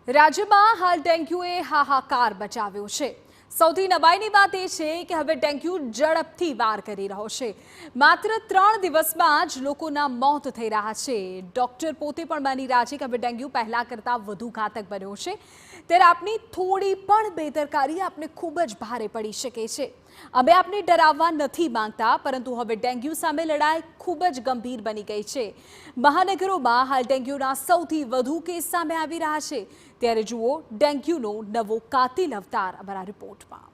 રાજ્યમાં હાલ ડેન્ગ્યુએ હાહાકાર મચાવ્યો છે। સૌથી નવાઈની વાત એ છે કે હવે ડેન્ગ્યુ ઝડપથી વાર કરી રહ્યો છે। માત્ર 3 દિવસમાં જ લોકોના મોત થઈ રહ્યા છે। ડોક્ટર પોતે પણ માની રહ્યા છે કે હવે ડેન્ગ્યુ પહેલા કરતાં વધુ ઘાતક બન્યો છે। ત્યારે આપની થોડી પણ બેદરકારી આપને ખૂબ જ ભારે પડી શકે છે। અમે આપને ડરાવવા નથી માંગતા, પરંતુ હવે ડેન્ગ્યુ સામે લડાઈ ખૂબ જ ગંભીર બની ગઈ છે। મહાનગરોમાં હાલ ડેન્ગ્યુના સૌથી વધુ કેસ સામે આવી રહ્યા છે। ત્યારે જુઓ ડેન્ગ્યુનો નવો કાતિલ અવતાર અમારા રિપોર્ટમાં।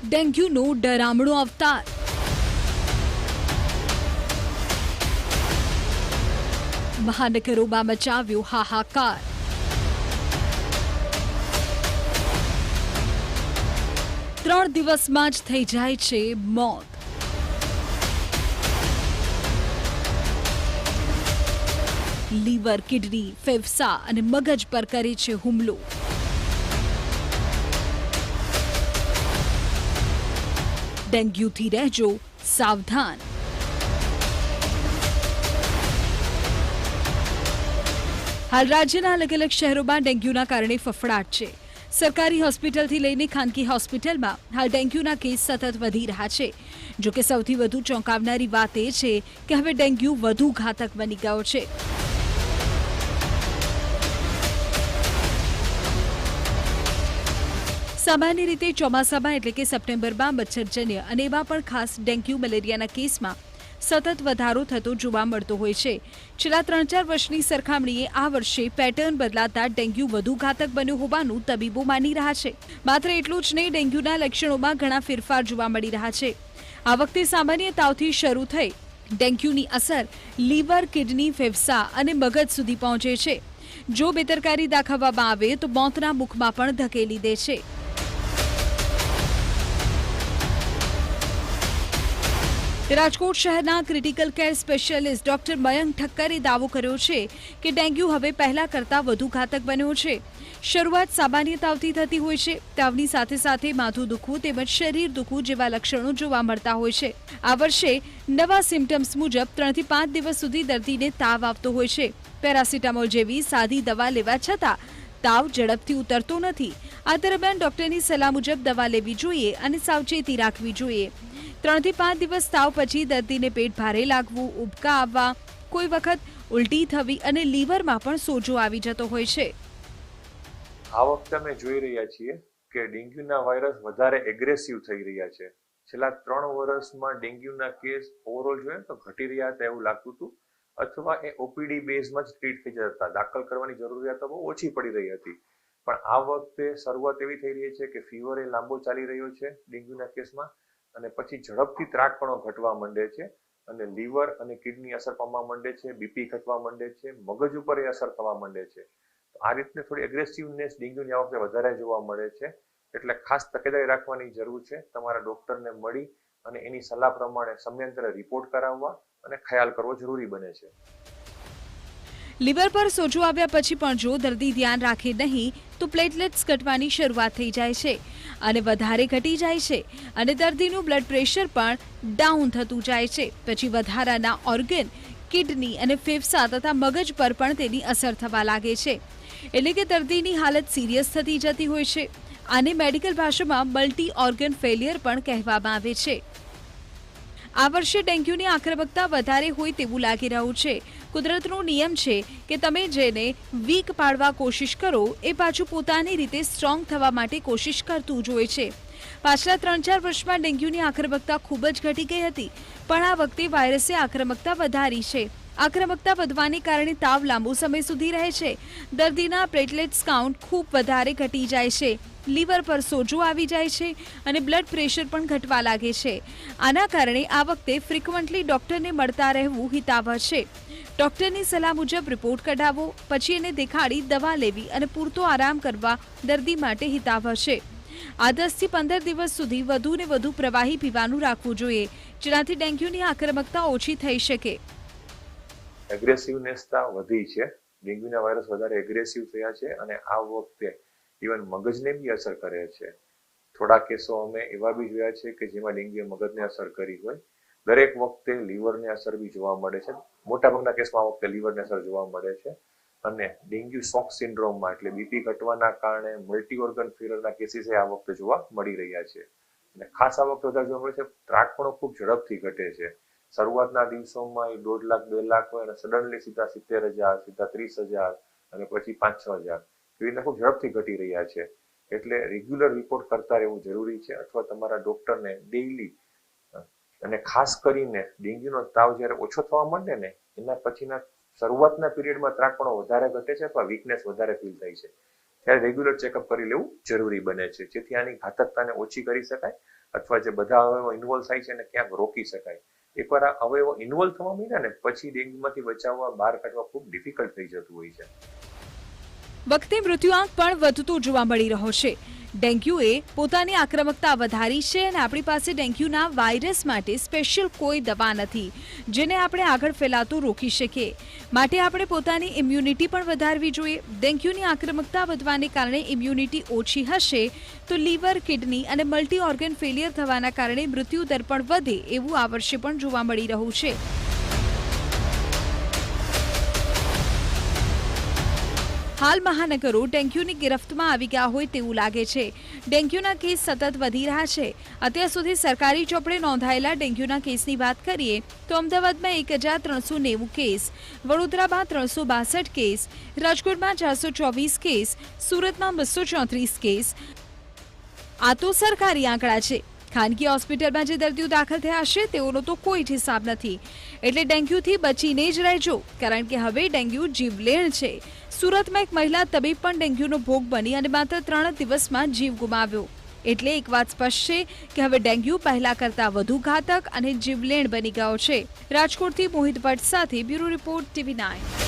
ડેન્ગ્યુનો ડરામણો અવતાર। મહાનગરોમાં મચાવ્યો હાહાકાર। ત્રણ દિવસમાં જ થઈ જાય છે મોત। લીવર, કિડની, ફેફસા અને મગજ પર કરે છે હુમલો। ડેન્ગ્યુથી રહેજો સાવધાન। હાલ રાજ્યના અલગ અલગ શહેરોમાં ડેન્ગ્યુના કારણે ફફડાટ છે। સરકારી હોસ્પિટલથી લઈને ખાનગી હોસ્પિટલમાં હાલ ડેન્ગ્યુના કેસ સતત વધી રહ્યા છે। જો કે સૌથી વધુ ચોંકાવનારી વાત એ છે કે હવે ડેન્ગ્યુ વધુ ઘાતક બની ગયો છે। સામાન્ય રીતે ચોમાસામાં એટલે કે સપ્ટેમ્બરમાં મચ્છરજન્ય અને એમાં પણ ખાસ ડેન્ગ્યુ મલેરિયાના કેસમાં સતત વધારો થતો જોવા મળતો હોય છે। છેલ્લા 3-4 વર્ષની સરખામણીએ આ વર્ષે પેટર્ન બદલાતા ડેન્ગ્યુ વધુ ઘાતક બન્યો હોવાનું તબીબો માની રહ્યા છે। માત્ર એટલું જ નહીં, ડેન્ગ્યુના લક્ષણોમાં ઘણા ફેરફાર જોવા મળી રહ્યા છે। આ વખતે સામાન્ય તાવથી શરૂ થઈ ડેન્ગ્યુની અસર લીવર, કિડની, ફેફસા અને મગજ સુધી પહોંચે છે। જો બેદરકારી દાખવવામાં આવે તો મોતના મુખમાં પણ ધકેલી દે છે। રાજકોટ શહેરના critical care specialist doctor Mayank ઠક્કરે દાવો કર્યો છે કે ડેન્ગ્યુ હવે પહેલા કરતાં વધુ ઘાતક બન્યો છે। શરૂઆત સામાન્ય તાવથી થતી હોય છે। તાવની સાથે સાથે માથું દુખવું તેમજ શરીર દુખવું જેવા લક્ષણો જોવા મળતા હોય છે। આ વર્ષે નવા સિમ્પટમ્સ મુજબ 3 થી 5 દિવસ સુધી દર્દીને તાવ આવતો હોય છે। પેરાસિટામોલ જેવી સાદી દવા લેવા છતાં તાવ ઝડપથી ઉતરતો નથી। આ દરમિયાન ડોક્ટરની સલાહ મુજબ દવા લેવી જોઈએ અને સાવચેતી રાખવી જોઈએ। 3 થી 5 દિવસ તાવ પછી દર્દીને પેટ ભારે લાગવું, ઉબકા આવવા, કોઈ વખત ઉલટી થવી અને લીવરમાં પણ સોજો આવી જતો હોય છે। આ વખતે અમે જોઈ રહ્યા છીએ કે ડેન્ગ્યુના વાયરસ વધારે એગ્રેસિવ થઈ રહ્યા છે। છેલ્લા 3 વર્ષમાં ડેન્ગ્યુના કેસ ઓવરઓલ જોઈએ તો ઘટી રહ્યા હતા એવું લાગતું હતું, અથવા એ ઓપીડી બેઝમાં જ ટ્રીટ થઈ જતા હતા। દાખલ કરવાની જરૂરિયાત બહુ ઓછી પડી રહી હતી। પણ આ વખતે શરૂઆત એવી થઈ રહી છે કે ફીવર એ લાંબો ચાલી રહ્યો છે ડેન્ગ્યુના કેસમાં, અને પછી ઝડપથી ત્રાટપણો ઘટવા માંડે છે અને લીવર અને કિડની અસર પામવા માંડે છે, બીપી ઘટવા માંડે છે, મગજ ઉપર એ અસર થવા માંડે છે। આ રીતને થોડી એગ્રેસિવનેસ ડેન્ગ્યુની આ વખતે વધારે જોવા મળે છે। એટલે ખાસ તકેદારી રાખવાની જરૂર છે। તમારા ડોક્ટરને મળી અને એની સલાહ પ્રમાણે સમયાંતરે રિપોર્ટ કરાવવા અને ખ્યાલ કરવો જરૂરી બને છે। લીવર પર સોજો આવ્યા પછી પણ જો દર્દી ધ્યાન રાખે નહીં તો પ્લેટલેટ્સ ઘટવાની શરૂઆત થઈ જાય છે અને વધારે ઘટી જાય છે અને દર્દીનું બ્લડ પ્રેશર પણ ડાઉન થતું જાય છે। પછી વધારાના ઓર્ગન, કિડની અને ફેફસા તથા મગજ પર પણ તેની અસર થવા લાગે છે। એટલે કે દર્દીની હાલત સિરિયસ થતી જતી હોય છે। આને મેડિકલ ભાષામાં મલ્ટી ઓર્ગન ફેલિયર પણ કહેવામાં આવે છે। આ વર્ષે ડેન્ગ્યુની આક્રમકતા વધારે હોય તેવું લાગી રહ્યું છે। કુદરતનો નિયમ છે કે તમે જેને વીક પાડવા કોશિશ કરો એ પાછું પોતાની રીતે સ્ટ્રોંગ થવા માટે કોશિશ કરતું જ હોય છે। પાછલા 3-4 વર્ષમાં ડેન્ગ્યુની આક્રમકતા ખૂબ જ ઘટી ગઈ હતી, પણ આ વખતે વાયરસે આક્રમકતા વધારી છે। આક્રમકતા વધવાને કારણે તાવ લાંબો સમય સુધી રહે છે, દર્દીના પ્લેટલેટ્સ કાઉન્ટ ખૂબ વધારે ઘટી જાય છે, લીવર પર સોજો આવી જાય છે અને બ્લડ પ્રેશર પણ ઘટવા લાગે છે। આના કારણે આ વખતે ફ્રિકવન્ટલી ડોક્ટરને મળતા રહેવું હિતાવહ છે। ડોક્ટરની સલાહ મુજબ રિપોર્ટ કઢાવવો, પછી એને દેખાડી દવા લેવી અને પૂરતો આરામ કરવા દર્દી માટે હિતાવહ છે। આ 10 થી 15 દિવસ સુધી વધુ ને વધુ પ્રવાહી પીવાનું રાખવું જોઈએ, જેનાથી ડેન્ગ્યુની આક્રમકતા ઓછી થઈ શકે। એગ્રેસિવનેસતા વધી છે, ડેન્ગ્યુના વાયરસ વધારે એગ્રેસિવ થયા છે અને આ વખતે ઇવન મગજને બી અસર કરે છે। થોડા કેસો અમે એવા બી જોયા છે કે જેમાં ડેન્ગ્યુએ મગજને અસર કરી હોય. દરેક વખતે લીવરને અસર બી જોવા મળે છે. મોટાભાગના કેસમાં આ વખતે લીવરને અસર જોવા મળે છે. અને ડેન્ગ્યુ શોક સિન્ડ્રોમમાં એટલે બીપી ઘટવાના કારણે મલ્ટી ઓર્ગન ફેલિયરના કેસીસ આ વખતે જોવા મળી રહ્યા છે. અને ખાસ આ વખતે વધારે જોવા મળે છે ત્રાટપણો ખૂબ ઝડપથી ઘટે છે. શરૂઆતના દિવસોમાં એ 1.5 લાખ 2 લાખ હોય અને સડનલી સીધા 70,000 સીધા 30,000 અને પછી 5-6 હજાર એવી રીતે ખૂબ ઝડપથી ઘટી રહ્યા છે. એટલે રેગ્યુલર રિપોર્ટ કરતા રહેવું જરૂરી છે અથવા તમારા ડોક્ટરને ડેઇલી અને ખાસ કરીને ડેન્ગ્યુનો તાવ જ્યારે ઓછો થવા માંડે ને એના પછીના શરૂઆતના પીરિયડમાં ત્રાટપણો વધારે ઘટે છે અથવા વીકનેસ વધારે ફીલ થાય છે ત્યારે રેગ્યુલર ચેકઅપ કરી લેવું જરૂરી બને છે જેથી આની ઘાતકતાને ઓછી કરી શકાય અથવા જે બધા અવયવો ઇન્વોલ્વ થાય છે એને ક્યાંક રોકી શકાય. એકવાર આ અવયવો ઇન્વોલ્વ થવા માંડ્યા ને પછી ડેન્ગ્યુમાંથી બચાવવા બહાર કાઢવા ખૂબ ડિફિકલ્ટ થઈ જતું હોય છે. વખતે મૃત્યુઆંક પણ વધતો જોવા મળી રહ્યો છે. ડેન્ગ્યુએ પોતાની આક્રમકતા વધારી છે અને આપણી પાસે ડેન્ગ્યુના વાયરસ માટે સ્પેશિયલ કોઈ દવા નથી જેને આપણે આગળ ફેલાતું રોકી શકીએ. માટે આપણે પોતાની ઇમ્યુનિટી પણ વધારવી જોઈએ. ડેન્ગ્યુની આક્રમકતા વધવાને કારણે ઇમ્યુનિટી ઓછી હશે તો લીવર, કિડની અને મલ્ટી ઓર્ગન ફેલિયર થવાના કારણે મૃત્યુ દર પણ વધે એવું આ વર્ષે પણ જોવા મળી રહ્યું છે. હાલ મહાનગરો ડેન્ગ્યુની ગિરફ્તમાં આવી ગયા હોય તેવું લાગે છે. ડેન્ગ્યુના કેસ સતત વધી રહ્યા છે. અત્યાર સુધી સરકારી ચોપડે નોંધાયેલા ડેન્ગ્યુના કેસની વાત કરીએ તો અમદાવાદમાં 1,390 કેસ, વડોદરામાં 362 કેસ, રાજકોટમાં 424 કેસ, સુરતમાં 234 કેસ. આ તો સરકારી આંકડા છે. ખાનગી હોસ્પિટલમાં જે દર્દીઓ દાખલ થયા છે તેઓનો તો કોઈ જ હિસાબ નથી. એટલે ડેન્ગ્યુથી બચીને જ રહેજો કારણ કે હવે ડેન્ગ્યુ જીવલેણ છે. સુરતમાં એક મહિલા તબીબ પણ ડેન્ગ્યુનો ભોગ બની અને માત્ર 3 દિવસમાં જીવ ગુમાવ્યો. એટલે એક વાત સ્પષ્ટ છે કે હવે ડેન્ગ્યુ પહેલા કરતા વધુ ઘાતક અને જીવલેણ બની ગયો છે. રાજકોટથી મોહિત ભટ્ટ સાથે બ્યુરો રિપોર્ટ TV9.